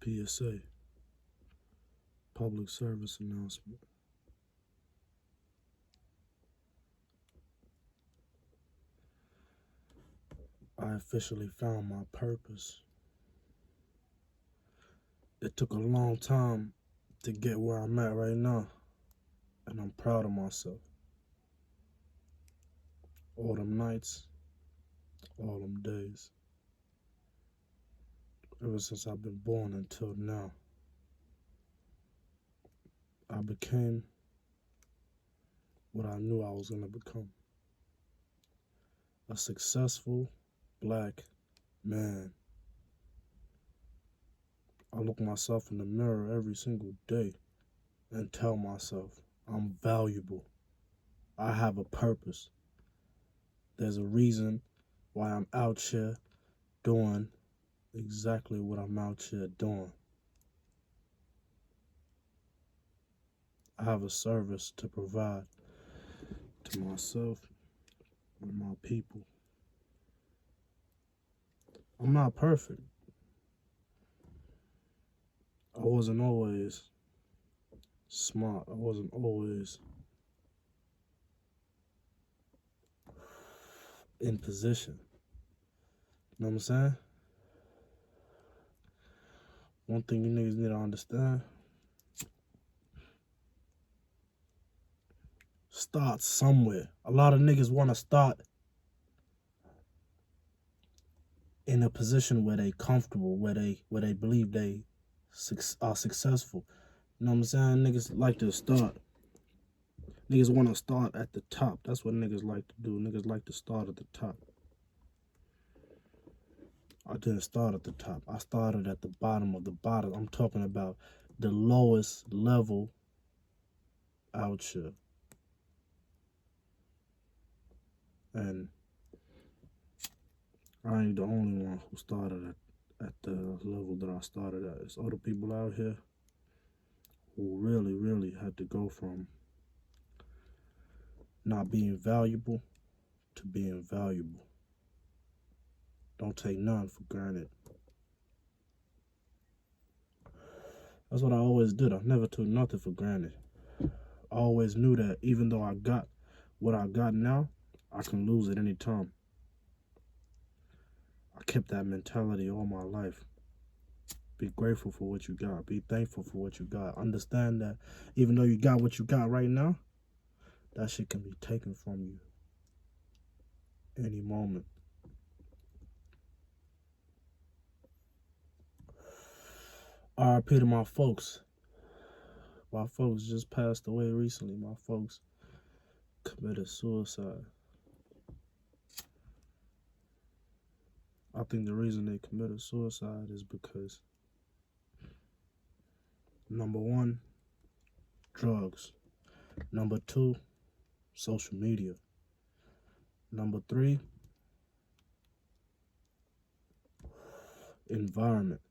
PSA, public service announcement. I officially found my purpose. It took a long time to get where I'm at right now, and I'm proud of myself. All them nights, all them days, ever since I've been born until now, I became what I knew I was going to become. A successful black man. I look myself in the mirror every single day and tell myself I'm valuable. I have a purpose. There's a reason why I'm out here doing exactly what I'm out here doing. I have a service to provide to myself and my people. I'm not perfect. I wasn't always smart. I wasn't always in position. You know what I'm saying? One thing you niggas need to understand: start somewhere. A lot of niggas want to start in a position where they comfortable, where they believe they are successful. You know what I'm saying? Niggas like to start. Niggas want to start at the top. That's what niggas like to do. Niggas like to start at the top. I didn't start at the top. I started at the bottom of the bottom. I'm talking about the lowest level out here. And I ain't the only one who started at the level that I started at. There's other people out here who really had to go from not being valuable to being valuable. Don't take none for granted. That's what I always did. I never took nothing for granted. I always knew that even though I got what I got now, I can lose at any time. I kept that mentality all my life. Be grateful for what you got. Be thankful for what you got. Understand that even though you got what you got right now, that shit can be taken from you any moment. RIP to my folks. My folks just passed away recently. My folks committed suicide. I think the reason they committed suicide is because, number one, drugs. Number two, social media. Number three, environment.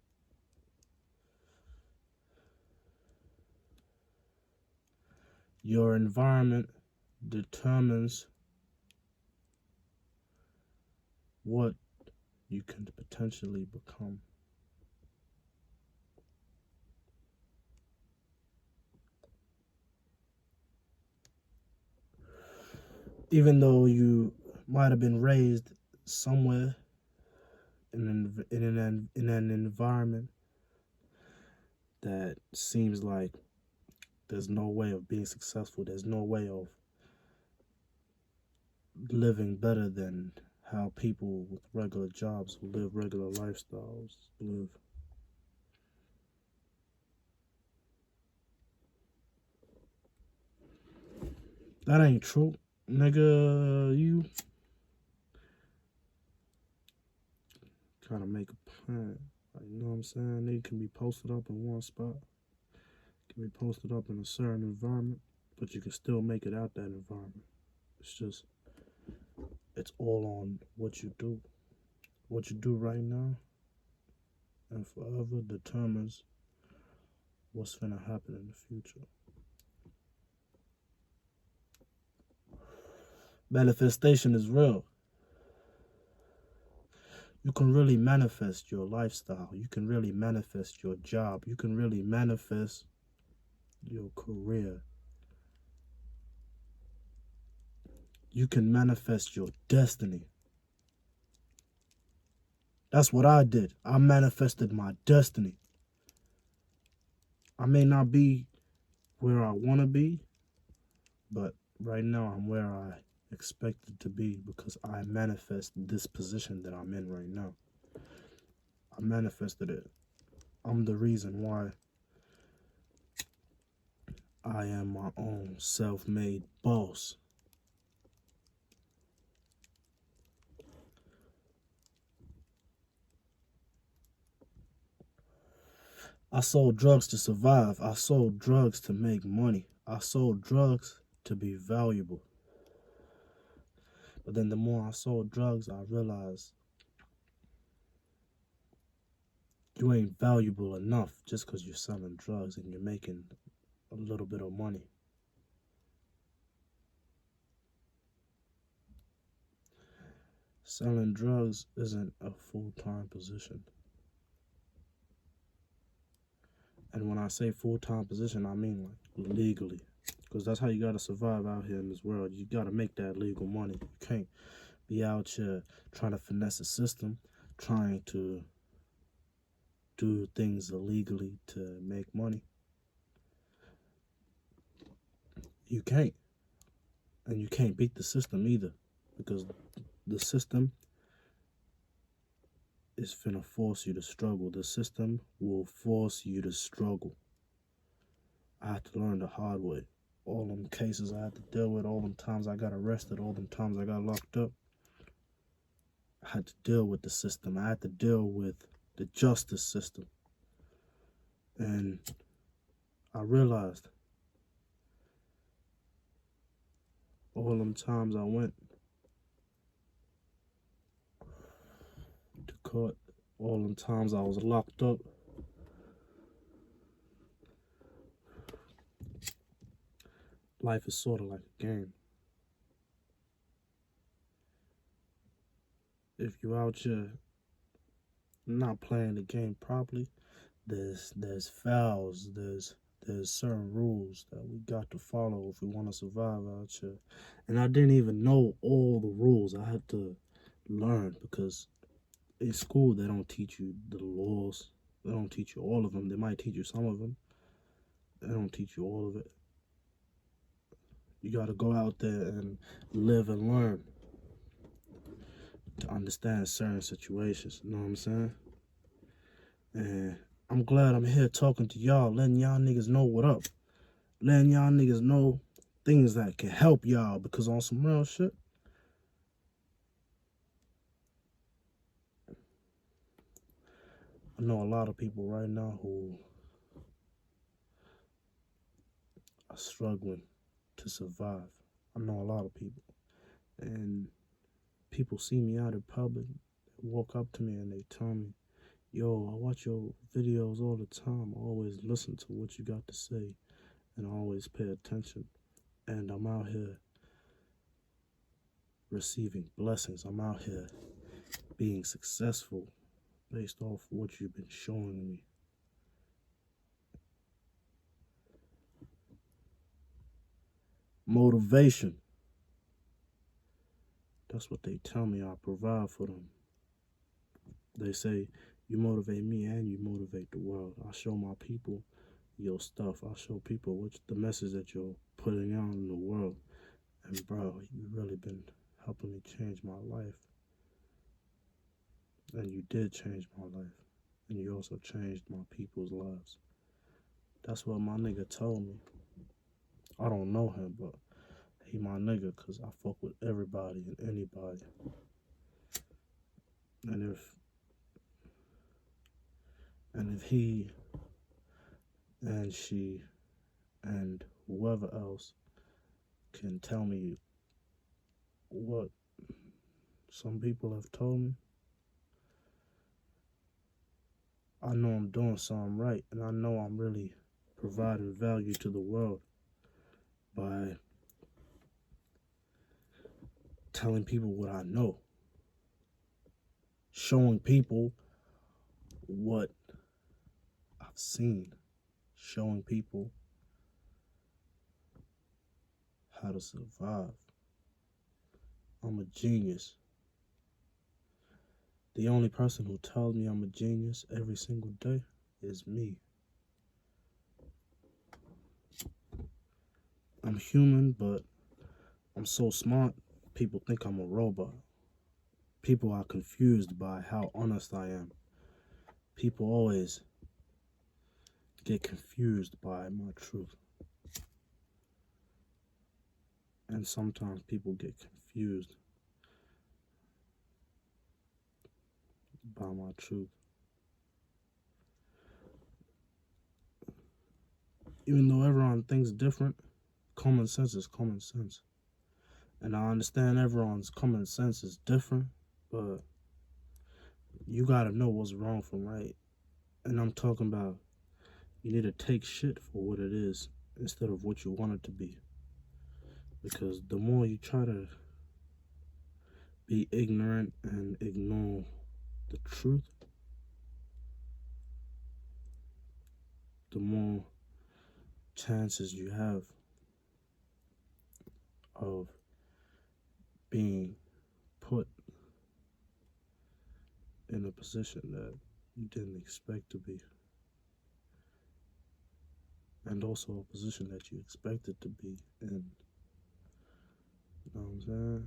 Your environment determines what you can potentially become. Even though you might have been raised somewhere in an environment that seems like there's no way of being successful, there's no way of living better than how people with regular jobs who live regular lifestyles live. That ain't true. Nigga, you gotta make a plan. Like, you know what I'm saying? Nigga can be posted up in one spot, can be posted up in a certain environment, but you can still make it out that environment. It's all on what you do. What you do right now and forever determines what's gonna happen in the future. Manifestation is real. You can really manifest your lifestyle. You can really manifest your job. You can really manifest your career. You can manifest your destiny. That's what I did. I manifested my destiny. I may not be where I want to be, but right now I'm where I expected to be because I manifested this position that I'm in right now. I manifested it. I'm the reason why I am my own self-made boss. I sold drugs to survive. I sold drugs to make money. I sold drugs to be valuable. But then the more I sold drugs, I realized you ain't valuable enough just because you're selling drugs and you're making a little bit of money. Selling drugs isn't a full-time position. And when I say full-time position, I mean like legally. Because that's how you got to survive out here in this world. You got to make that legal money. You can't be out here trying to finesse the system, trying to do things illegally to make money. You can't. And you can't beat the system either. Because the system is finna force you to struggle. The system will force you to struggle. I had to learn the hard way. All them cases I had to deal with, all them times I got arrested, all them times I got locked up. I had to deal with the system. I had to deal with the justice system. And I realized all them times I went to court, all them times I was locked up, life is sort of like a game. If you're out here not playing the game properly, there's fouls, there's certain rules that we got to follow if we want to survive out here. And I didn't even know all the rules. I had to learn because in school they don't teach you the laws. They don't teach you all of them. They might teach you some of them. They don't teach you all of it. You got to go out there and live and learn to understand certain situations. You know what I'm saying? And I'm glad I'm here talking to y'all, letting y'all niggas know what up. Letting y'all niggas know things that can help y'all, because on some real shit, I know a lot of people right now who are struggling to survive. I know a lot of people. And people see me out in public, they walk up to me and they tell me, yo, I watch your videos all the time. I always listen to what you got to say and I always pay attention. And I'm out here receiving blessings. I'm out here being successful based off what you've been showing me. Motivation. That's what they tell me I provide for them. They say, you motivate me and you motivate the world. I show my people your stuff. I show people what's the message that you're putting out in the world. And bro, you've really been helping me change my life. And you did change my life. And you also changed my people's lives. That's what my nigga told me. I don't know him, but he my nigga because I fuck with everybody and anybody. And if he and she and whoever else can tell me what some people have told me, I know I'm doing something right, and I know I'm really providing value to the world by telling people what I know. showing people what I've seen, showing people how to survive. I'm a genius. The only person who tells me I'm a genius every single day is me. I'm human, but I'm so smart, people think I'm a robot. People are confused by how honest I am. People always get confused by my truth. And sometimes people get confused by my truth. Even though everyone thinks different, common sense is common sense. And I understand everyone's common sense is different, but you gotta know what's wrong from right. And I'm talking about you need to take shit for what it is instead of what you want it to be. Because the more you try to be ignorant and ignore the truth, the more chances you have of being put in a position that you didn't expect to be. And also a position that you expected to be in. You know what I'm saying?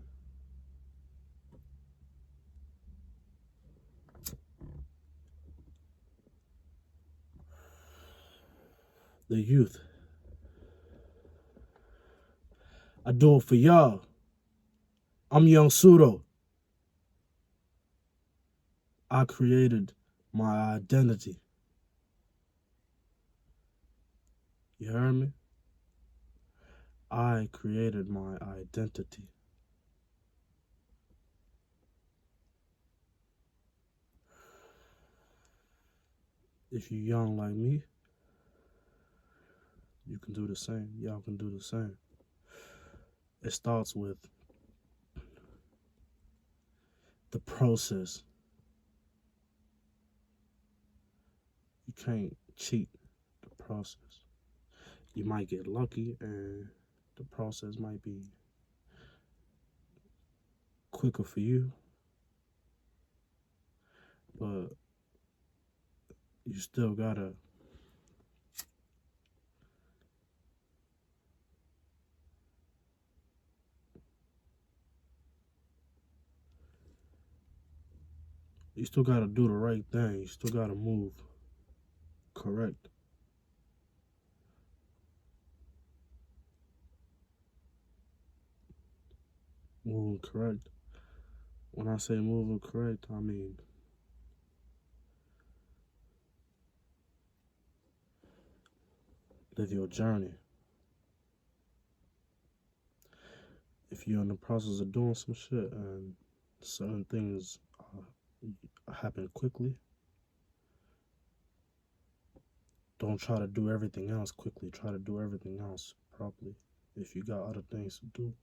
The youth. I do it for y'all. I'm Young Pseudo. I created my identity. You heard me? I created my identity. If you're young like me, you can do the same. Y'all can do the same. It starts with the process. You can't cheat the process. You might get lucky and the process might be quicker for you, but you still gotta do the right thing. You still gotta move correct. Moving correct. When I say moving correct, I mean live your journey. If you're in the process of doing some shit and certain things happen quickly, don't try to do everything else quickly. Try to do everything else properly. If you got other things to do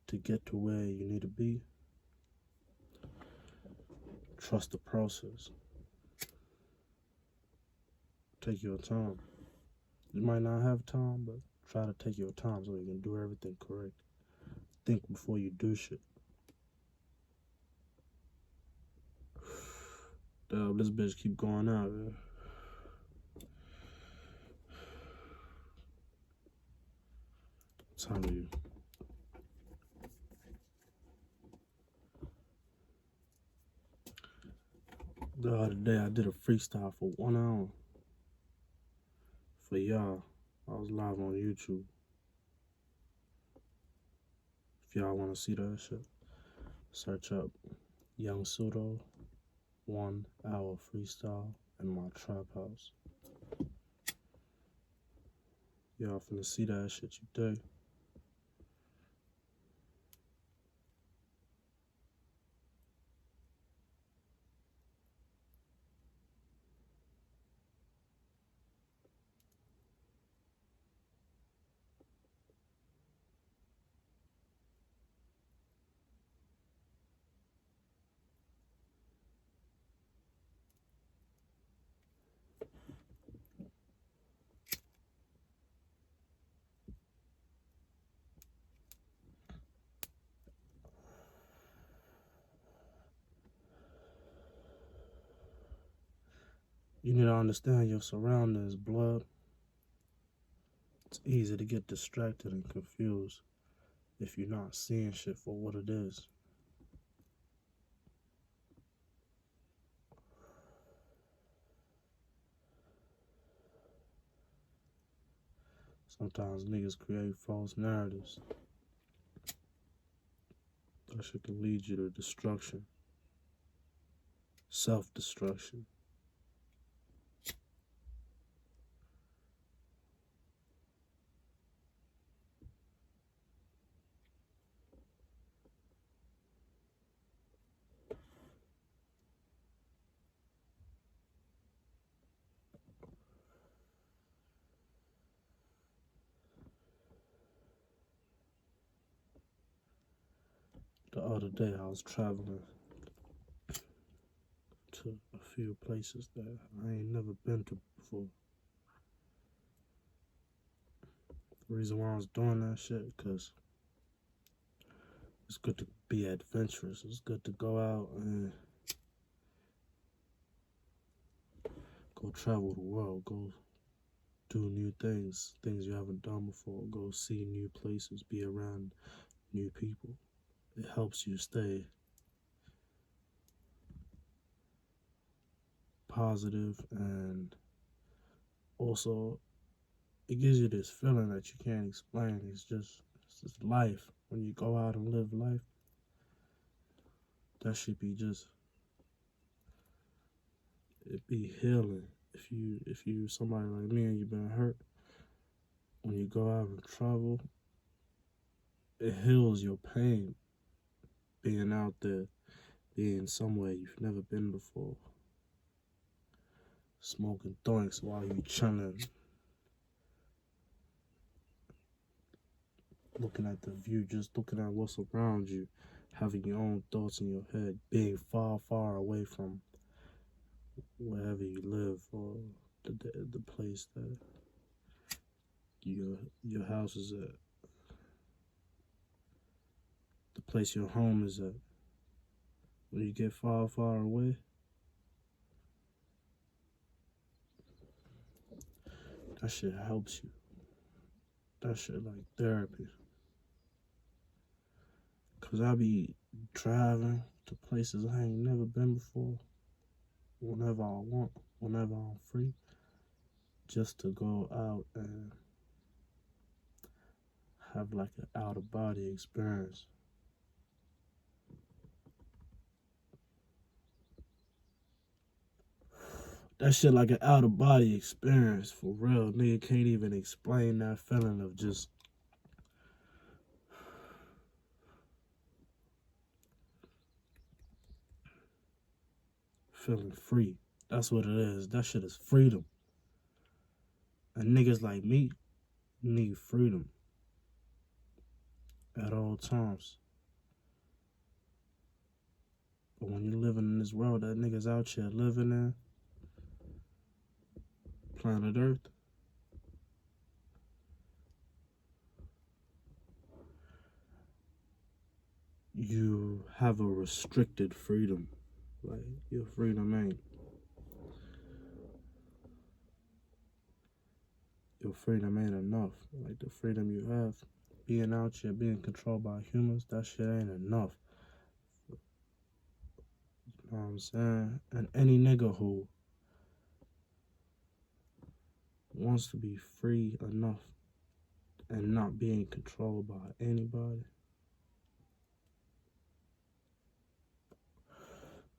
to get to where you need to be, trust the process. Take your time. You might not have time, but try to take your time so you can do everything correct. Think before you do shit. Damn, this bitch keep going out, man. What time are you? The other day I did a freestyle for 1 hour for y'all. I was live on YouTube. If y'all want to see that shit, search up Young Pseudo 1 hour freestyle in my trap house. Y'all finna see that shit today. You need to understand your surroundings, blood. It's easy to get distracted and confused if you're not seeing shit for what it is. Sometimes niggas create false narratives. That shit can lead you to destruction, self-destruction. The other day I was traveling to a few places that I ain't never been to before. The reason why I was doing that shit, because it's good to be adventurous. It's good to go out and go travel the world, go do new things you haven't done before, go see new places, be around new people. It helps you stay positive, and also it gives you this feeling that you can't explain. It's just life. When you go out and live life, that should be just, it be healing. If you somebody like me and you've been hurt, when you go out and travel, it heals your pain. Being out there, being somewhere you've never been before, smoking doinks while you chilling, looking at the view, just looking at what's around you, having your own thoughts in your head, being far, far away from wherever you live or the place that your house is at, the place your home is at. When you get far, far away, that shit helps you. That shit like therapy. Cause I be driving to places I ain't never been before, whenever I want, whenever I'm free, just to go out and have like an out of body experience. That shit like an out of body experience, for real. Nigga can't even explain that feeling of just feeling free. That's what it is. That shit is freedom. And niggas like me need freedom at all times. But when you're living in this world that niggas out here living in, planet Earth, you have a restricted freedom. Like, your freedom ain't. Your freedom ain't enough. Like, the freedom you have, being out here, being controlled by humans, that shit ain't enough. You know what I'm saying? And any nigga who wants to be free enough and not being controlled by anybody,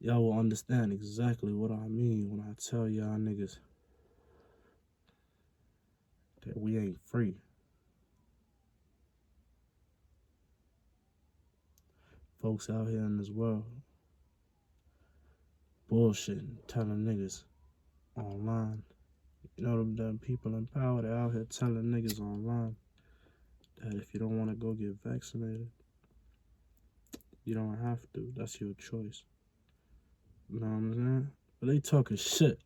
y'all will understand exactly what I mean when I tell y'all niggas that we ain't free. Folks out here in this world bullshitting, telling niggas online. You know them people in power, they're out here telling niggas online that if you don't want to go get vaccinated, you don't have to. That's your choice. You know what I'm saying? But they talking shit.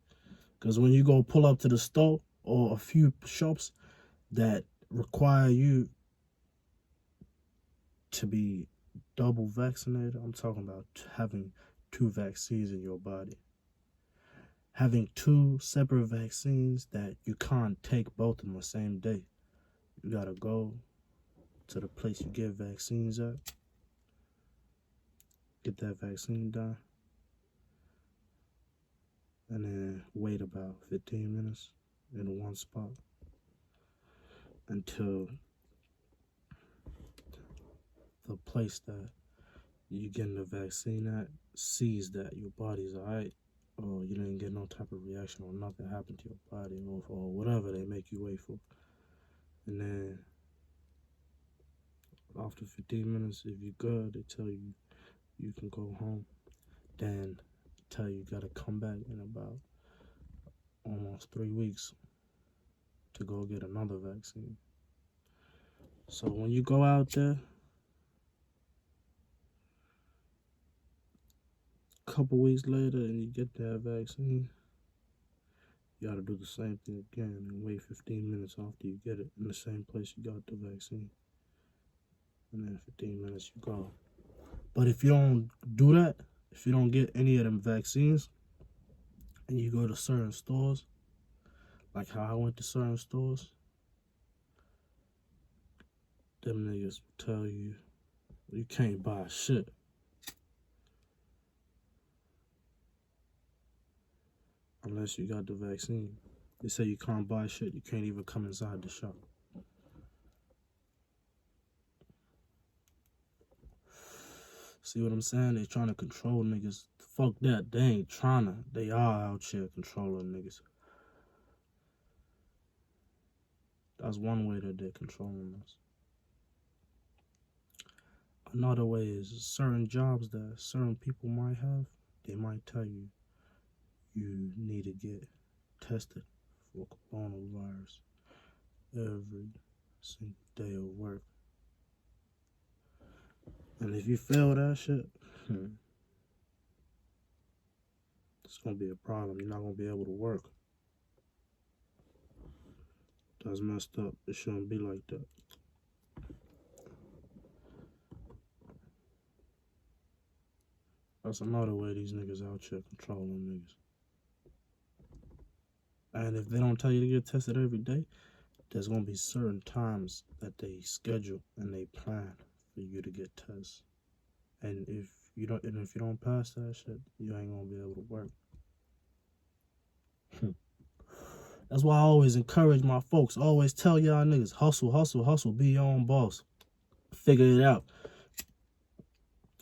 Because when you go pull up to the store or a few shops that require you to be double vaccinated, I'm talking about having 2 vaccines in your body. having two separate vaccines that you can't take both on the same day. You gotta go to the place you get vaccines at, get that vaccine done, and then wait about 15 minutes in one spot until the place that you getting the vaccine at sees that your body's alright, or you didn't get no type of reaction or nothing happened to your body, or whatever they make you wait for. And then after 15 minutes, if you're good, they tell you you can go home. Then tell you gotta come back in about almost 3 weeks to go get another vaccine. So when you go out there, a couple weeks later, and you get that vaccine, you gotta do the same thing again and wait 15 minutes after you get it in the same place you got the vaccine. And then 15 minutes you go. But if you don't do that, if you don't get any of them vaccines, and you go to certain stores, like how I went to certain stores, them niggas tell you you can't buy shit. Unless you got the vaccine. They say you can't buy shit, you can't even come inside the shop. See what I'm saying? They trying to control niggas. Fuck that. They ain't trying to. They are out here controlling niggas. That's one way that they're controlling us. Another way is certain jobs that certain people might have, they might tell you you need to get tested for coronavirus every single day of work. And if you fail that shit, it's gonna be a problem. You're not gonna be able to work. That's messed up. It shouldn't be like that. That's another way these niggas out here controlling niggas. And if they don't tell you to get tested every day, there's gonna be certain times that they schedule and they plan for you to get tests. And if you don't pass that shit, you ain't gonna be able to work. That's why I always encourage my folks. I always tell y'all niggas, hustle, hustle, hustle. Be your own boss. Figure it out.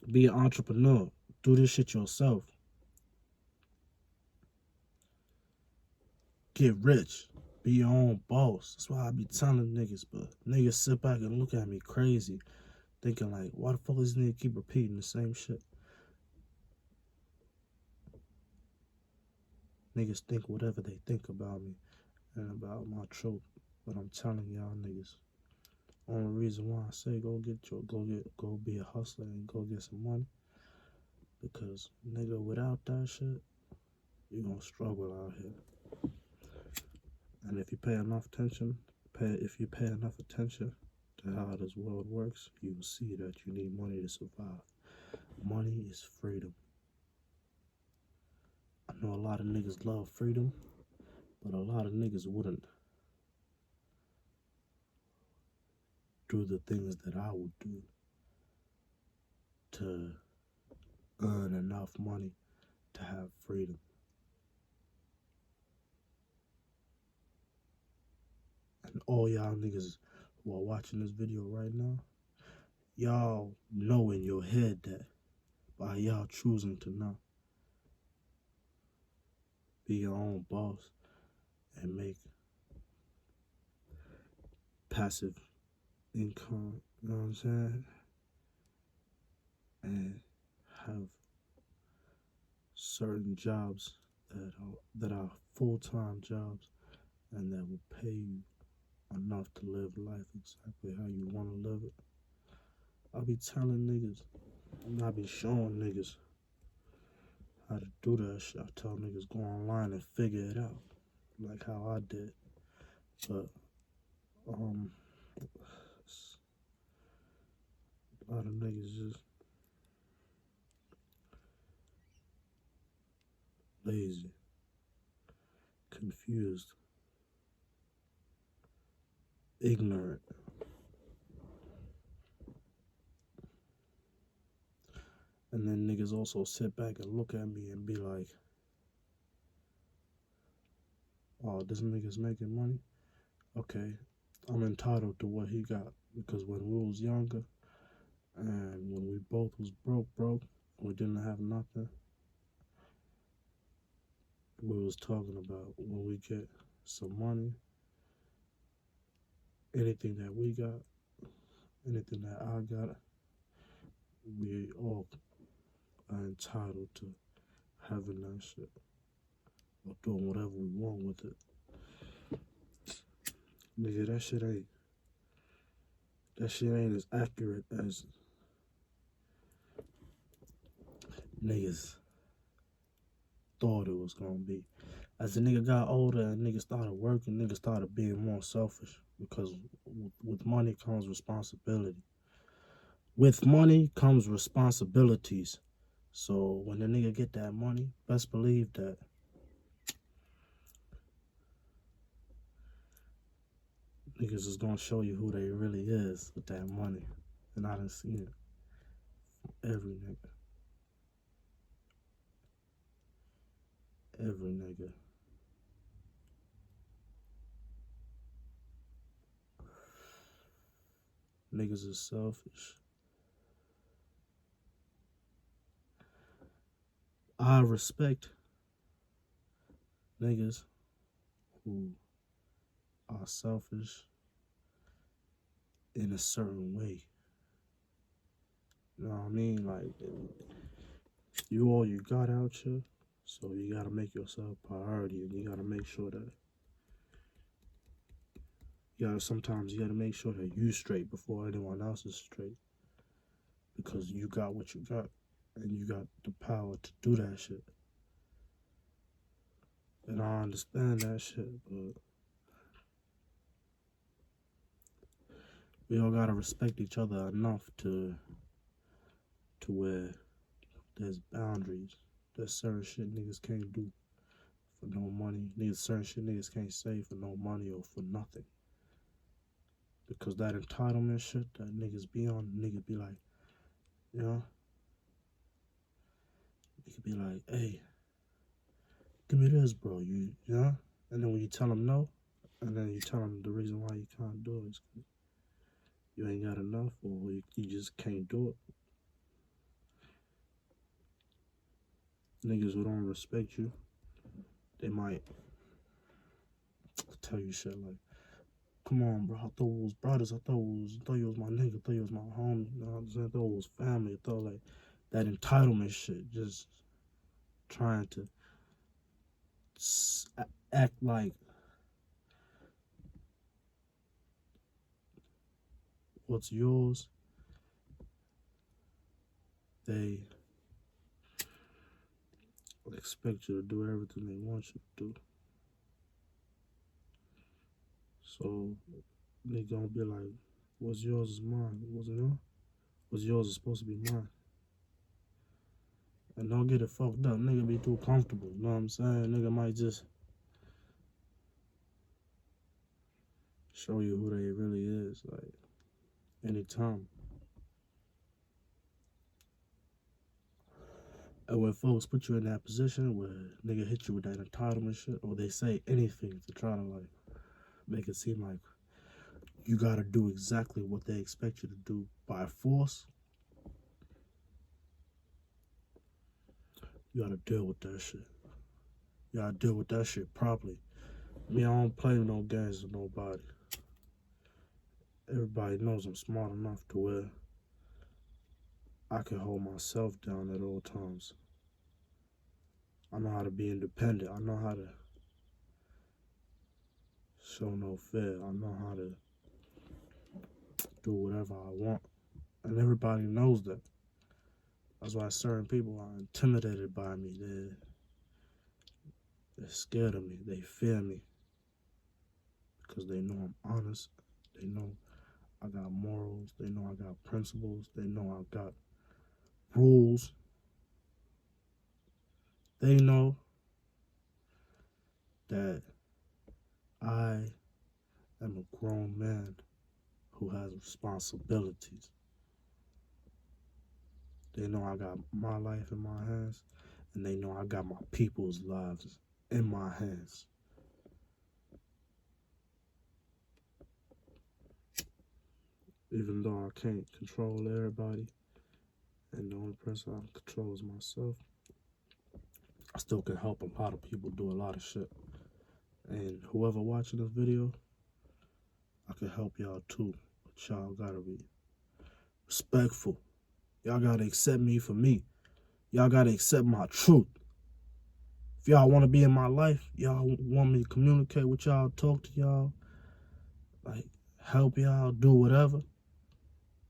Be an entrepreneur. Do this shit yourself. Get rich. Be your own boss. That's why I be telling niggas, but niggas sit back and look at me crazy, thinking like, why the fuck is this nigga keep repeating the same shit? Niggas think whatever they think about me and about my truth, but I'm telling y'all niggas, only reason why I say go be a hustler and go get some money, because nigga, without that shit, you gonna struggle out here. And if you pay enough attention, if you pay enough attention to how this world works, you will see that you need money to survive. Money is freedom. I know a lot of niggas love freedom, but a lot of niggas wouldn't do the things that I would do to earn enough money to have freedom. And all y'all niggas who are watching this video right now, y'all know in your head that by y'all choosing to not be your own boss and make passive income, you know what I'm saying? And have certain jobs that are full-time jobs and that will pay you enough to live life exactly how you want to live it. I'll be telling niggas, and I'll be showing niggas how to do that shit. I tell niggas go online and figure it out, like how I did. But a lot of niggas just lazy. confused, ignorant. And then niggas also sit back and look at me and be like, oh, this nigga's making money? Okay, I'm entitled to what he got. Because when we was younger and when we both was broke, we didn't have nothing, we was talking about when we get some money, anything that we got, anything that I got, we all are entitled to having that shit or doing whatever we want with it. Nigga, that shit ain't as accurate as niggas thought it was gonna be. As the nigga got older and niggas started working, niggas started being more selfish because with money comes responsibility. With money comes responsibilities. So when the nigga get that money, best believe that niggas is gonna show you who they really is with that money. And I done seen it from every nigga. Every nigga. Niggas is selfish. I respect niggas who are selfish in a certain way. You know what I mean? Like, you all you got out here, so you gotta make yourself a priority, and you gotta make sure that sometimes you gotta make sure that you straight before anyone else is straight, because you got what you got, and you got the power to do that shit. And I understand that shit, but we all gotta respect each other enough to where there's boundaries. There's certain shit niggas can't do for no money. There's certain shit niggas can't say for no money or for nothing. Because that entitlement shit that niggas be on, niggas be like, you know? Niggas be like, hey, give me this, bro, you know? And then when you tell them no, and then you tell them the reason why you can't do it is because you ain't got enough, or you just can't do it. Niggas who don't respect you, they might tell you shit like, come on, bro, I thought we was brothers, I thought you was my nigga, I thought you was my homie, you know what I'm saying? I thought it was family, I thought like that entitlement shit, just trying to act like what's yours, they expect you to do everything they want you to do. So they gonna be like, what's yours is mine. What's yours is supposed to be mine. And don't get it fucked up. Nigga be too comfortable. You know what I'm saying? Nigga might just show you who they really is, like, anytime. And when folks put you in that position where nigga hit you with that entitlement shit, or they say anything to try to like make it seem like you gotta do exactly what they expect you to do by force, you gotta deal with that shit. You gotta deal with that shit properly. Me, I don't play no games with nobody. Everybody knows I'm smart enough to where I can hold myself down at all times. I know how to be independent. I know how to show no fear. I know how to do whatever I want. And everybody knows that. That's why certain people are intimidated by me. They're scared of me. They fear me. Because they know I'm honest. They know I got morals. They know I got principles. They know I got rules. They know that that I am a grown man who has responsibilities. They know I got my life in my hands, and they know I got my people's lives in my hands. Even though I can't control everybody, and the only person I can control is myself, I still can help a lot of people do a lot of shit. And whoever watching this video, I can help y'all too. But y'all gotta be respectful. Y'all gotta accept me for me. Y'all gotta accept my truth. If y'all wanna be in my life, y'all want me to communicate with y'all, talk to y'all, like help y'all, do whatever,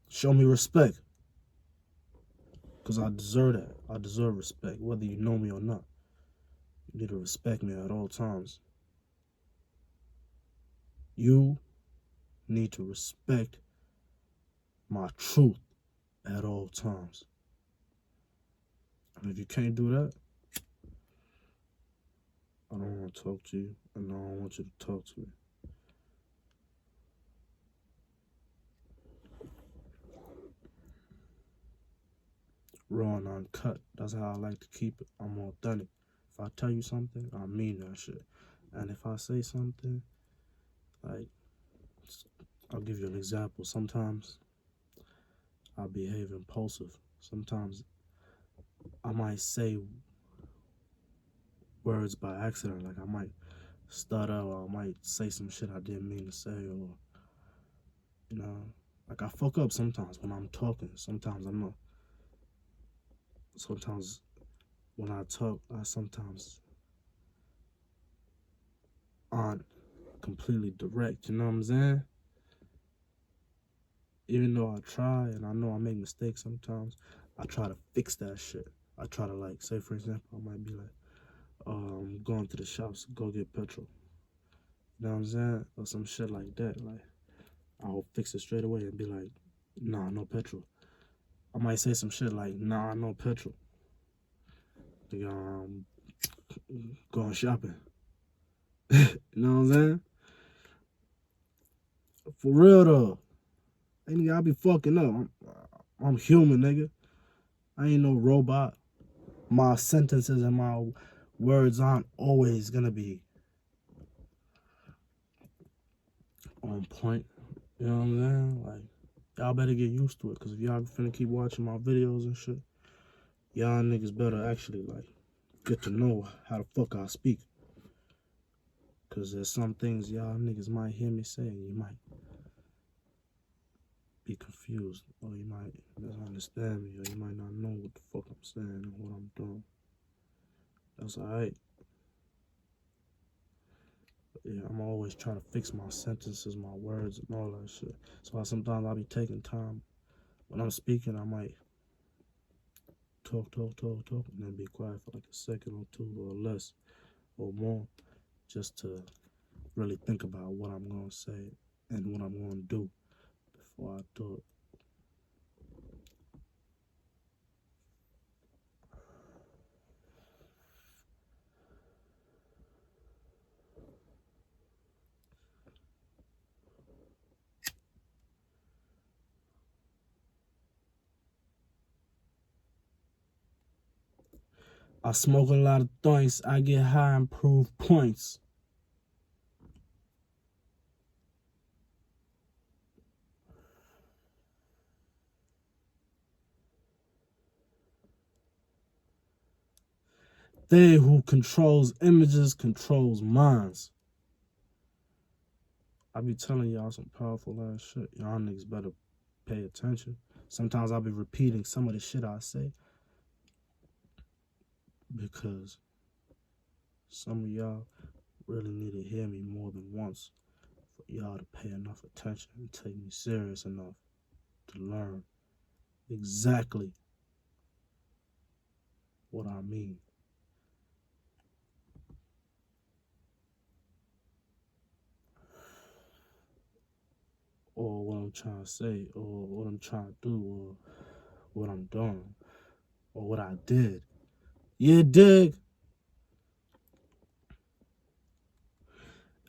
show me respect. Because I deserve that. I deserve respect, whether you know me or not. You need to respect me at all times. You need to respect my truth at all times. And if you can't do that, I don't want to talk to you, and I don't want you to talk to me. Raw and uncut. That's how I like to keep it. I'm authentic. If I tell you something, I mean that shit. And if I say something, like, I'll give you an example. Sometimes I behave impulsive. Sometimes I might say words by accident. Like I might stutter, or I might say some shit I didn't mean to say, or, you know, like I fuck up sometimes when I'm talking. Sometimes I'm not. Sometimes when I talk, I sometimes aren't completely direct, you know what I'm saying? Even though I try, and I know I make mistakes sometimes, I try to fix that shit. I try to, like, say for example, I might be like, going to the shops to go get petrol. You know what I'm saying? Or some shit like that. Like, I'll fix it straight away and be like, nah, no petrol. I might say some shit like, nah, no petrol. Like, going shopping. You know what I'm saying? For real though. I be fucking up. I'm human, nigga. I ain't no robot. My sentences and my words aren't always gonna be on point. You know what I'm saying? Like, y'all better get used to it. Because if y'all finna keep watching my videos and shit, y'all niggas better actually, like, get to know how the fuck I speak. Because there's some things y'all niggas might hear me say, and you might be confused, or you might misunderstand me, or you might not know what the fuck I'm saying and what I'm doing. That's alright. Yeah, I'm always trying to fix my sentences, my words, and all that shit. So sometimes I'll be taking time. When I'm speaking, I might talk, and then be quiet for like a second or two, or less, or more, just to really think about what I'm going to say and what I'm going to do before I do it. I smoke a lot of joints. I get high and prove points. They who controls images controls minds. I be telling y'all some powerful ass shit. Y'all niggas better pay attention. Sometimes I'll be repeating some of the shit I say, because some of y'all really need to hear me more than once for y'all to pay enough attention and take me serious enough to learn exactly what I mean. Or what I'm trying to say, or what I'm trying to do, or what I'm doing, or what I did. You dig?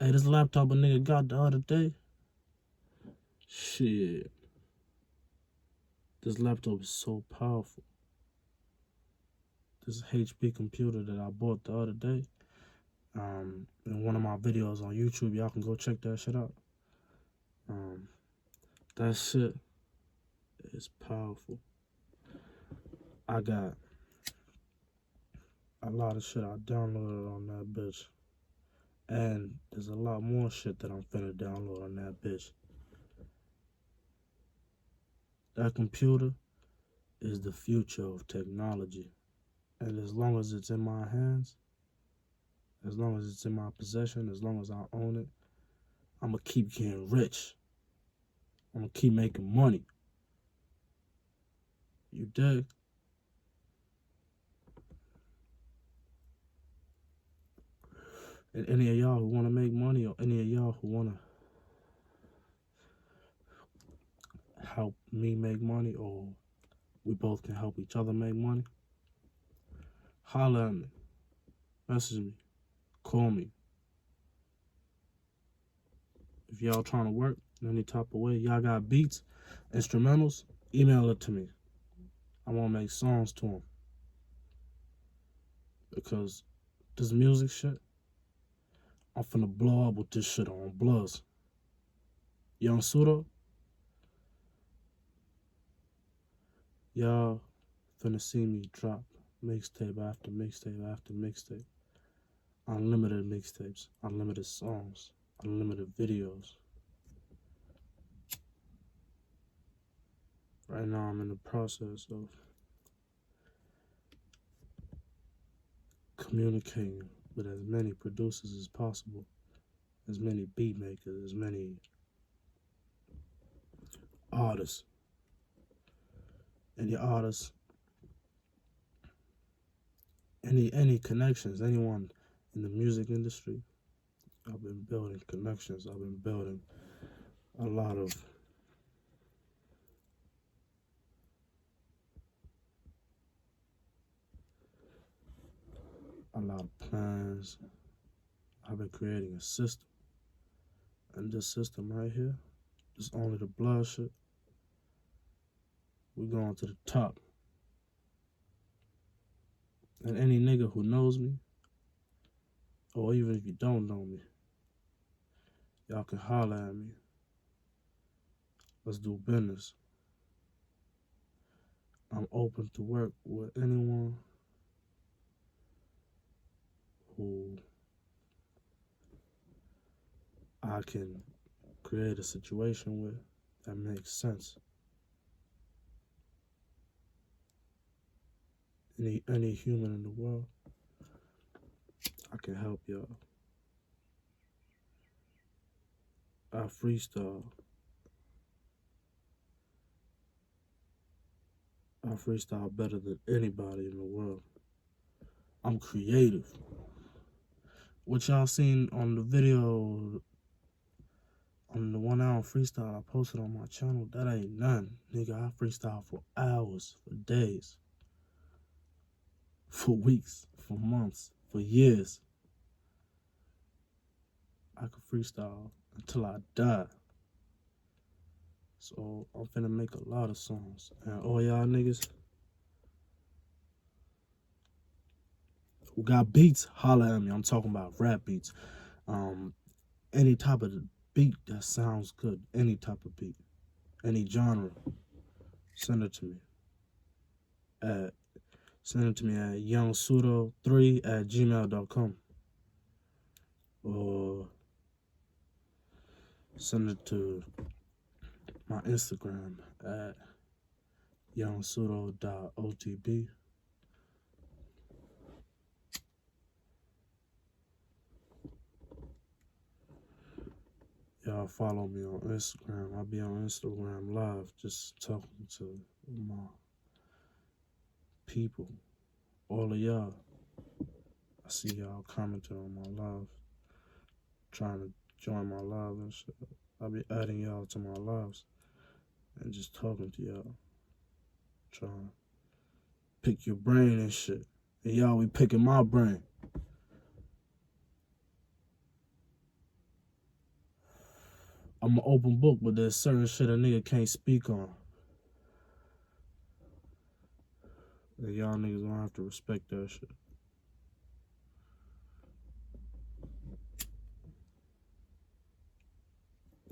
Hey, this laptop a nigga got the other day. Shit. This laptop is so powerful. This HP computer that I bought the other day. In one of my videos on YouTube, y'all can go check that shit out. That shit is powerful. I got a lot of shit I downloaded on that bitch. And there's a lot more shit that I'm finna download on that bitch. That computer is the future of technology. And as long as it's in my hands, as long as it's in my possession, as long as I own it, I'm gonna keep getting rich. I'm gonna keep making money. You dig? And any of y'all who wanna make money, or any of y'all who wanna help me make money, or we both can help each other make money, holler at me, message me, call me. If y'all trying to work in any type of way, y'all got beats, instrumentals, email it to me. I want to make songs to them. Because this music shit, I'm finna blow up with this shit on Bloods. Young Sudo, y'all finna see me drop mixtape after mixtape after mixtape. Unlimited mixtapes, unlimited songs, unlimited videos. Right now I'm in the process of communicating with as many producers as possible, as many beat makers, as many artists. Any artists, any connections, anyone in the music industry. I've been building connections. I've been building a lot of plans. I've been creating a system. And this system right here is only the blood shit. We're going to the top. And any nigga who knows me, or even if you don't know me, y'all can holler at me. Let's do business. I'm open to work with anyone who I can create a situation with that makes sense. Any human in the world, I can help y'all. I freestyle. I freestyle better than anybody in the world. I'm creative. What y'all seen on the video, on the 1 hour freestyle I posted on my channel, that ain't none. Nigga, I freestyle for hours, for days, for weeks, for months, for years. I could freestyle until I die. So I'm finna make a lot of songs. And all y'all niggas who got beats, holla at me. I'm talking about rap beats. Any type of beat that sounds good. Any type of beat. Any genre. Send it to me. Send it to me at youngsudo3@gmail.com. Or send it to my Instagram at youngsudo.otb. Y'all follow me on Instagram. I'll be on Instagram live just talking to my people. All of y'all. I see y'all commenting on my live, trying to join my live and shit. I'll be adding y'all to my lives and just talking to y'all. Trying to pick your brain and shit. And y'all be picking my brain. I'm an open book, but there's certain shit a nigga can't speak on. And y'all niggas gonna have to respect that shit.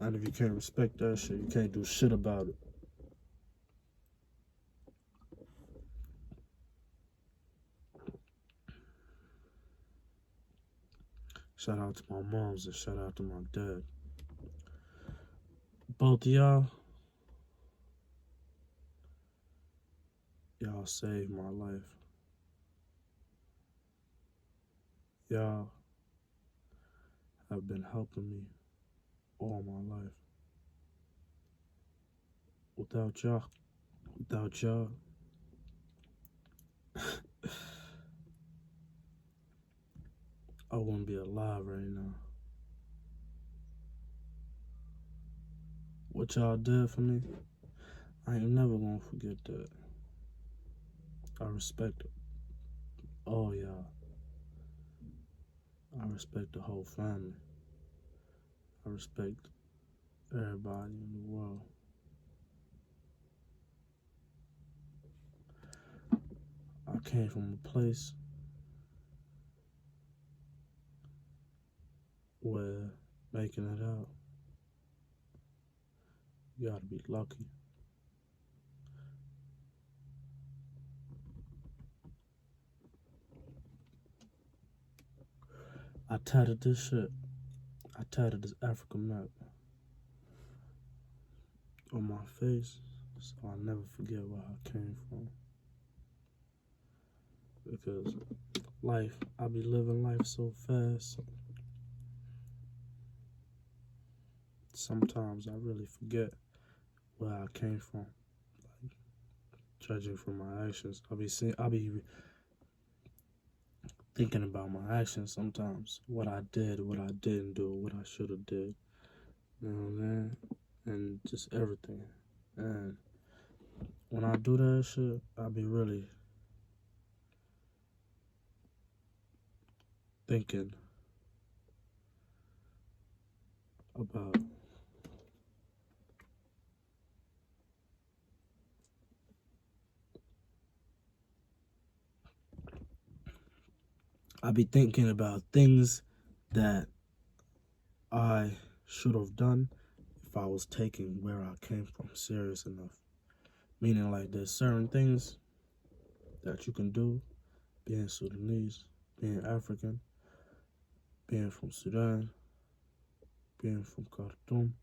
And if you can't respect that shit, you can't do shit about it. Shout out to my moms and shout out to my dad. Both of y'all saved my life. Y'all have been helping me all my life. Without y'all, I wouldn't be alive right now. What y'all did for me, I ain't never gonna forget that. I respect all y'all. I respect the whole family. I respect everybody in the world. I came from a place where making it out, you gotta be lucky. I tatted this shit. I tatted this African map on my face so I never forget where I came from. Because life, I be living life so fast. Sometimes I really forget where I came from. Like, judging from my actions, I be thinking about my actions sometimes. What I did, what I didn't do, what I should have did. You know what I'm saying? And just everything. And when I do that shit, I be really thinking about things that I should have done if I was taking where I came from serious enough. Meaning, like, there's certain things that you can do, being Sudanese, being African, being from Sudan, being from Khartoum,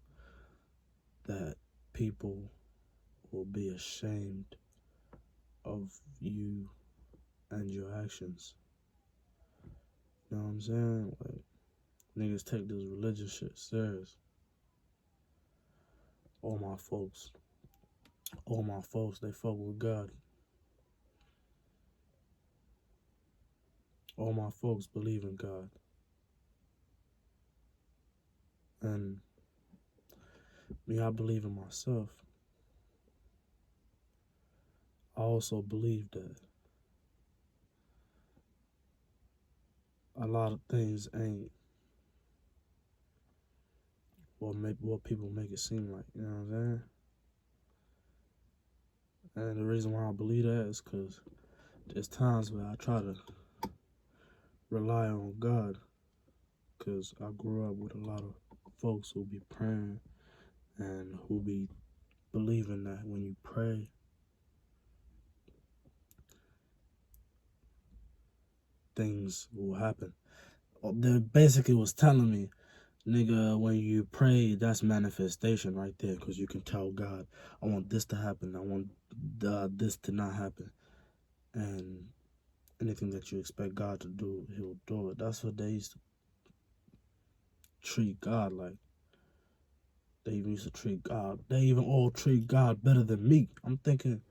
that people will be ashamed of you and your actions. You know what I'm saying? Like, niggas take this religious shit serious. All my folks, they fuck with God. All my folks believe in God. And me, I believe in myself. I also believe that a lot of things ain't what people make it seem like, you know what I'm saying? And the reason why I believe that is because there's times where I try to rely on God, because I grew up with a lot of folks who be praying and who be believing that when you pray, things will happen. They basically was telling me, nigga, when you pray, that's manifestation right there, because you can tell God, I want this to happen, I want this to not happen. And anything that you expect God to do, he'll do it. That's what they used to treat God like. They even used to treat God. They even all treat God better than me. I'm thinking,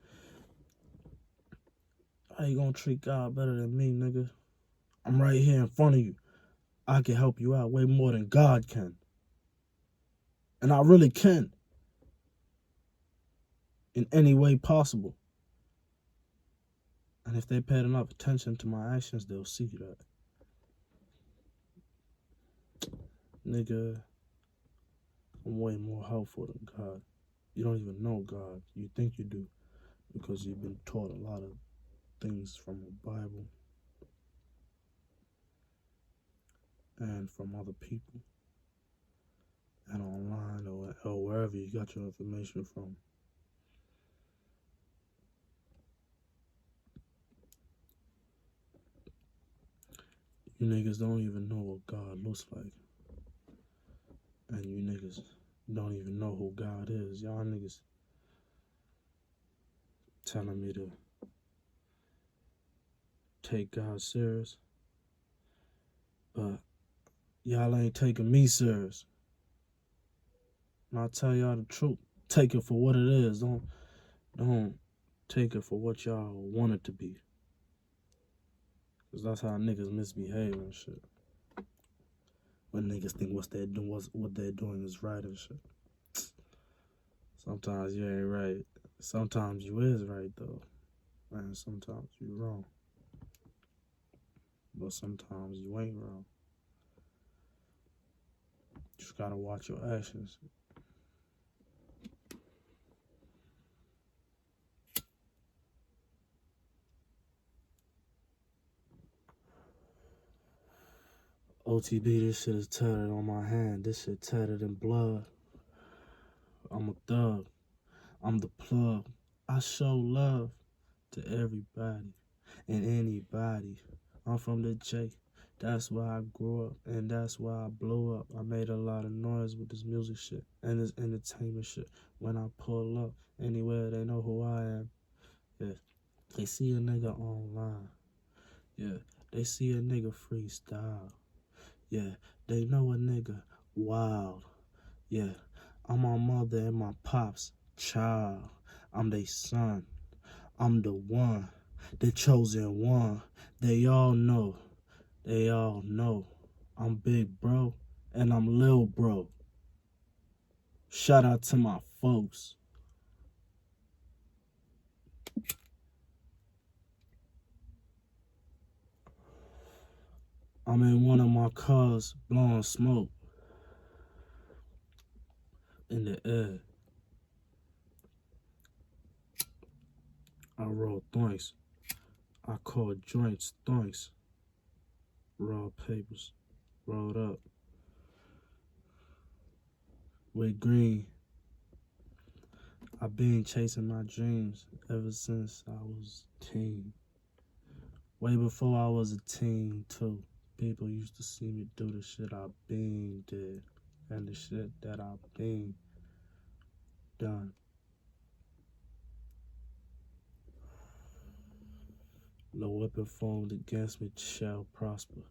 how you gonna treat God better than me, nigga? I'm right here in front of you. I can help you out way more than God can. And I really can. In any way possible. And if they paid enough attention to my actions, they'll see that. Nigga, I'm way more helpful than God. You don't even know God. You think you do because you've been taught a lot of things from the Bible and from other people and online or wherever you got your information from. You niggas don't even know what God looks like. And you niggas don't even know who God is. Y'all niggas telling me to take God serious, but y'all ain't taking me serious. And I'll tell y'all the truth. Take it for what it is. Don't take it for what y'all want it to be. Cause that's how niggas misbehave and shit. When niggas think what they're doing is right and shit. Sometimes you ain't right. Sometimes you is right though. And sometimes you wrong. But sometimes you ain't wrong. Just gotta watch your actions. OTB, this shit is tatted on my hand. This shit tatted in blood. I'm a thug. I'm the plug. I show love to everybody and anybody. I'm from the J. That's where I grew up and that's where I blew up. I made a lot of noise with this music shit and this entertainment shit. When I pull up anywhere, they know who I am. Yeah, they see a nigga online. Yeah, they see a nigga freestyle. Yeah, they know a nigga wild. Yeah, I'm my mother and my pop's child. I'm they son. I'm the one, the chosen one. They all know. They all know. I'm big bro and I'm lil bro. Shout out to my folks. I'm in one of my cars blowing smoke in the air. I roll thunks. I call joints thunks. Raw papers rolled up with green. I've been chasing my dreams ever since I was a teen. Way before I was a teen too. People used to see me do the shit I been did and the shit that I been done. No weapon formed against me shall prosper.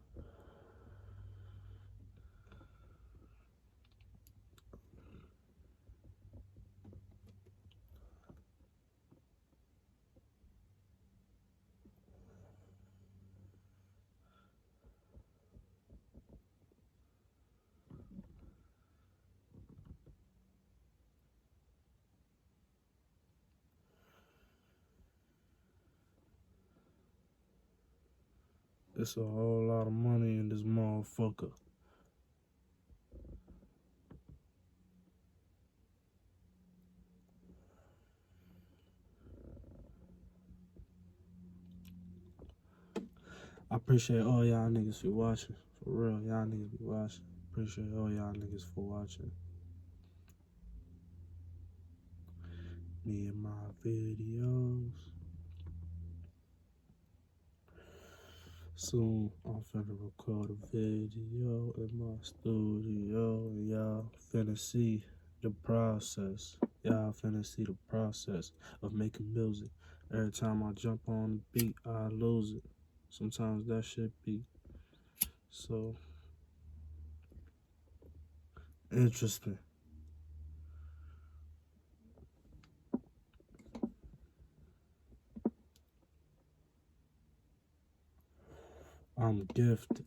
It's a whole lot of money in this motherfucker. I appreciate all y'all niggas for watching. For real, y'all niggas be watching. Appreciate all y'all niggas for watching. Me and my videos. Soon I'm finna record a video in my studio and y'all finna see the process. Y'all finna see the process of making music. Every time I jump on the beat, I lose it. Sometimes that shit be so interesting. I'm gifted.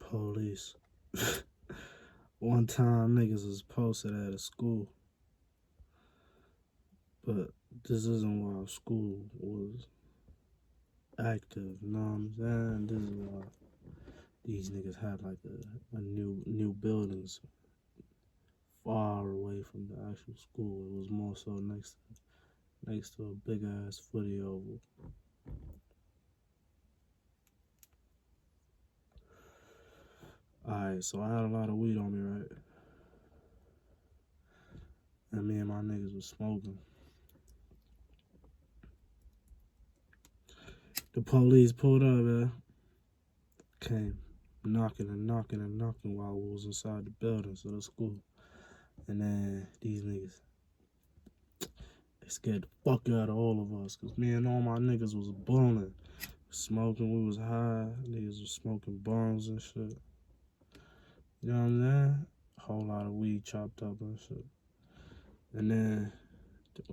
police. One time niggas was posted at a school, but this isn't while school was active, you know what I'm saying? This is why these niggas had like a new buildings far away from the actual school. It was more so next to a big ass footy oval. Alright, so I had a lot of weed on me, right? And me and my niggas was smoking. The police pulled up, man. Came knocking and knocking and knocking while we was inside the buildings of the school. And then these niggas, they scared the fuck out of all of us. Cause me and all my niggas was ballin'. Smoking, we was high. Niggas was smoking bombs and shit. You know what I'm saying? A whole lot of weed chopped up and shit. And then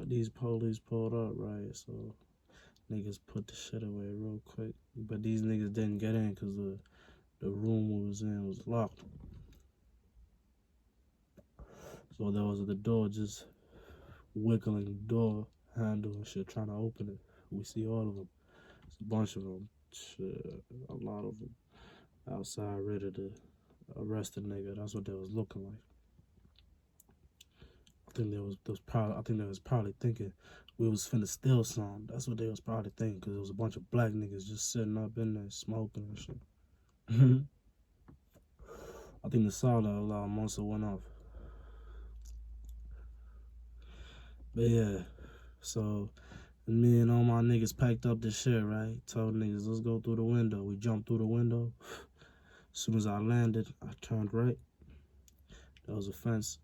these police pulled up, right? So niggas put the shit away real quick. But these niggas didn't get in because the room we was in was locked. So there was the door just wiggling the door handle and shit, trying to open it. We see all of them. It's a bunch of them. Shit, a lot of them outside ready to arrest the nigga. That's what they was looking like. I think they was probably thinking we was finna steal something. That's what they was probably thinking, because there was a bunch of black niggas just sitting up in there smoking and shit. I think the solid alarm must have went off. But yeah, so me and all my niggas packed up this shit, right? Told niggas, let's go through the window. We jumped through the window. As soon as I landed, I turned right. There was a fence.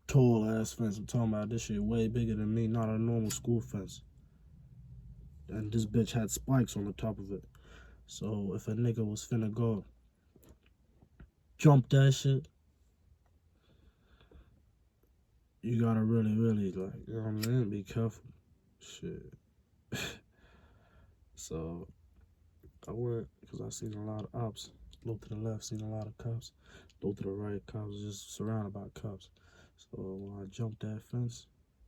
Tall ass fence. I'm talking about this shit way bigger than me, not a normal school fence. And this bitch had spikes on the top of it. So if a nigga was finna go jump that shit, you gotta really, really, like, you know what I'm saying? Be careful. Shit. So I went, because I seen a lot of ops. Look to the left, seen a lot of cops. Look to the right, cops just surrounded by cops. So when I jumped that fence,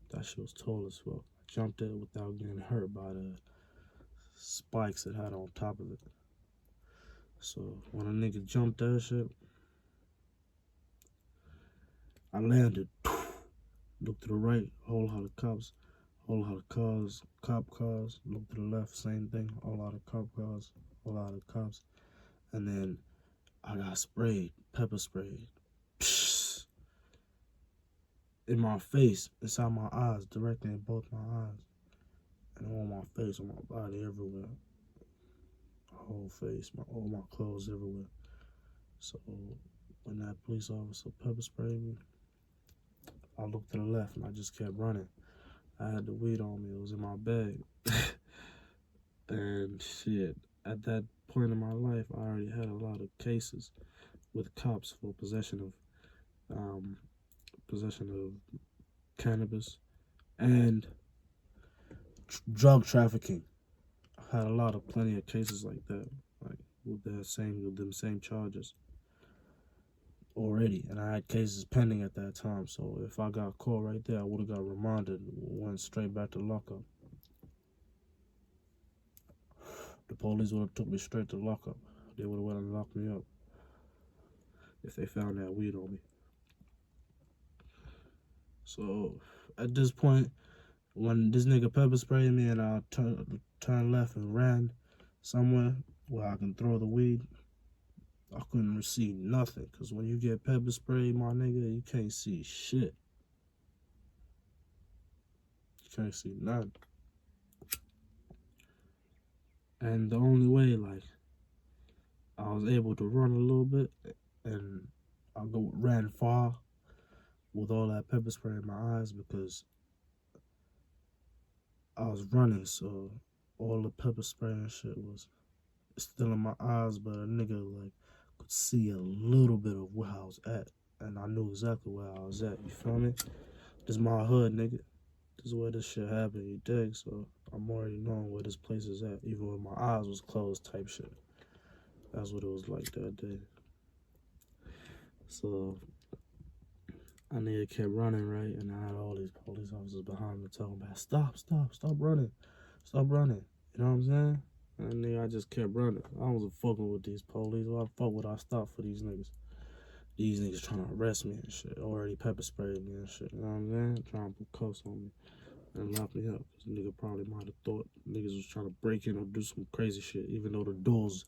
that shit was tall as fuck. I jumped it without getting hurt by the spikes it had on top of it. So when a nigga jumped that shit, I landed. Look to the right, whole lot of cops, whole lot of cars, cop cars. Look to the left, same thing, a lot of cop cars, a lot of cops. And then I got sprayed, pepper sprayed. Psh, in my face, inside my eyes, directly in both my eyes. And on my face, on my body, everywhere. Whole face, all my clothes everywhere. So when that police officer pepper sprayed me, I looked to the left and I just kept running. I had the weed on me, it was in my bag. And shit, at that point in my life, I already had a lot of cases with cops for possession of cannabis and drug trafficking. I had plenty of cases like that, like with them same charges already, and I had cases pending at that time. So if I got caught right there, I would have got remanded, went straight back to lockup. The police would have took me straight to lockup. They would have went and locked me up if they found that weed on me. So at this point, when this nigga pepper sprayed me and I turned left and ran somewhere where I can throw the weed, I couldn't see nothing. Because when you get pepper sprayed, my nigga, you can't see shit. You can't see nothing. And the only way, like, I was able to run a little bit, and I ran far with all that pepper spray in my eyes, because I was running, so all the pepper spray and shit was still in my eyes, but a nigga, like, could see a little bit of where I was at, and I knew exactly where I was at, you feel me? This is my hood, nigga. This is where this shit happened, you dig? So I'm already knowing where this place is at, even when my eyes was closed type shit. That's what it was like that day. So I nigga kept running, right? And I had all these police officers behind me talking about, stop running. Stop running. You know what I'm saying? And nigga, I just kept running. I wasn't fucking with these police. Why the fuck would I stop for these niggas? These niggas trying to arrest me and shit. Already pepper sprayed me and shit. You know what I'm saying? Trying to put cuffs on me and lock me up. Cause nigga probably might have thought niggas was trying to break in or do some crazy shit. Even though the doors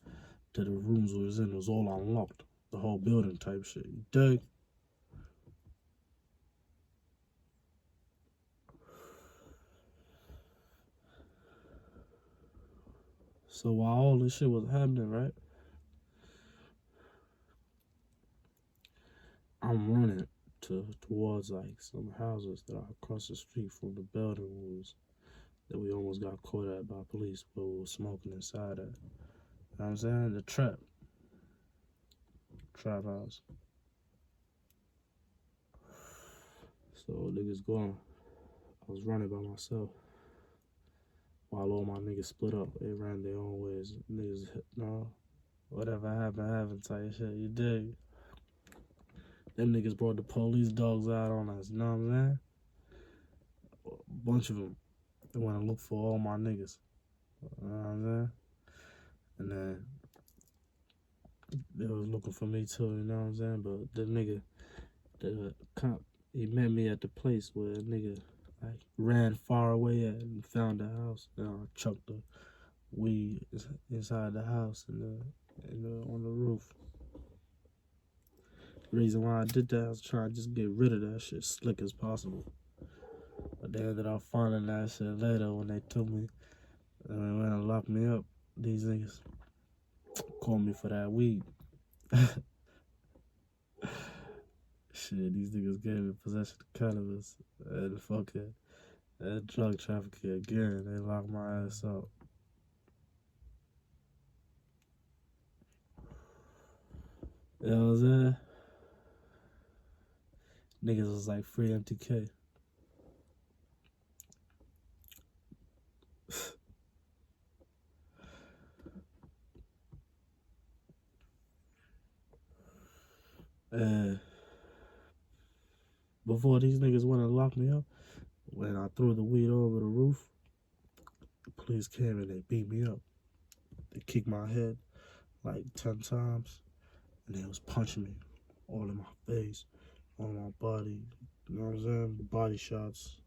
to the rooms we was in was all unlocked. The whole building type shit. You dig? So while all this shit was happening, right? I'm running towards like some houses that are across the street from the building that we almost got caught at by police, but we were smoking inside that. You know what I'm saying? The trap house. So niggas gone. I was running by myself. While all my niggas split up, they ran their own ways. Niggas, no, whatever happened type shit, you dig? Them niggas brought the police dogs out on us, you know what I'm saying? A bunch of them. They went to look for all my niggas, you know what I'm saying? And then they was looking for me too, you know what I'm saying? But the nigga, the cop, he met me at the place where a nigga like ran far away at and found the house. And I chucked the weed inside the house and on the roof. The reason why I did that, I was trying to just get rid of that shit slick as possible. But they ended up finding that shit later when they took me and they went and locked me up. These niggas called me for that weed. Shit, these niggas gave me possession of cannabis and fucking drug trafficking again. They locked my ass up. You know what I'm saying? Niggas was like free MTK. And before these niggas went and locked me up, when I threw the weed over the roof, the police came and they beat me up. They kicked my head like 10 times, and they was punching me all in my face, on my body. You know what I'm saying? Body shots.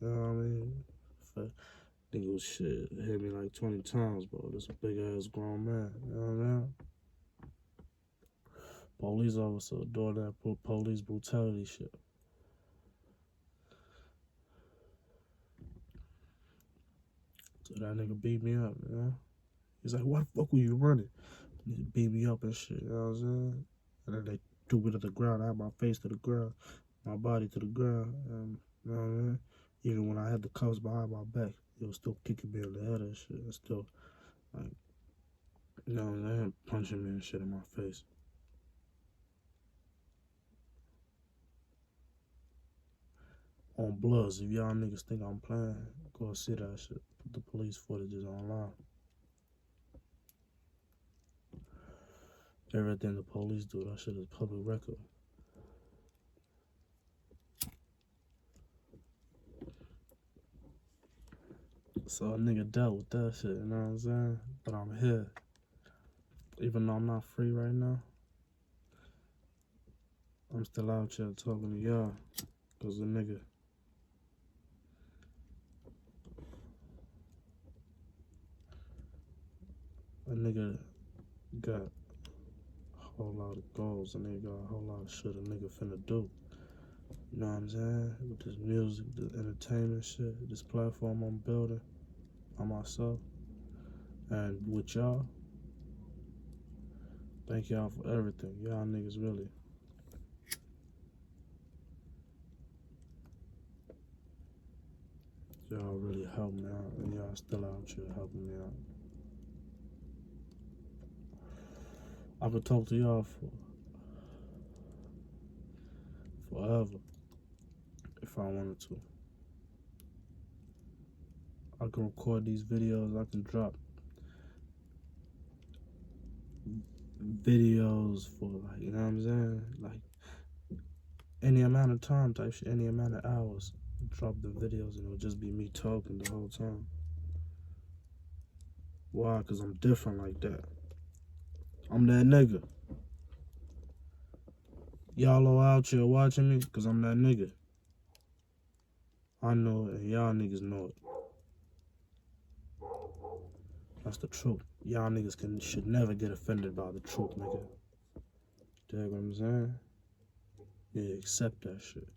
You know what I mean? Nigga was shit. Hit me like 20 times, bro. This a big ass grown man. You know what I mean? Police officer doing that police brutality shit. So that nigga beat me up, you know? He's like, why the fuck were you running? He beat me up and shit, you know what I'm saying? And then they threw me to the ground. I had my face to the ground, my body to the ground. And, you know what I mean? Even when I had the cuffs behind my back, they was still kicking me in the head and shit. And still, like, you know what I'm saying? Punching me and shit in my face. On Bloods, if y'all niggas think I'm playing, go see that shit. Put the police footages online. Everything the police do, that shit is public record. So a nigga dealt with that shit, you know what I'm saying? But I'm here. Even though I'm not free right now, I'm still out here talking to y'all. Cause a nigga got a whole lot of goals, a nigga got a whole lot of shit a nigga finna do. You know what I'm saying? With this music, this entertainment shit, this platform I'm building by myself. And with y'all, thank y'all for everything. Y'all niggas really. Y'all really helped me out, and y'all still out here helping me out. I could talk to y'all for forever if I wanted to. I can record these videos, I can drop videos for, like, you know what I'm saying? Like, any amount of time type shit, any amount of hours. Drop the videos and it'll just be me talking the whole time. Why? Because I'm different like that. I'm that nigga. Y'all are out here watching me because I'm that nigga. I know it and y'all niggas know it. That's the truth. Y'all niggas should never get offended by the truth, nigga. You dig what I'm saying? Yeah, accept that shit.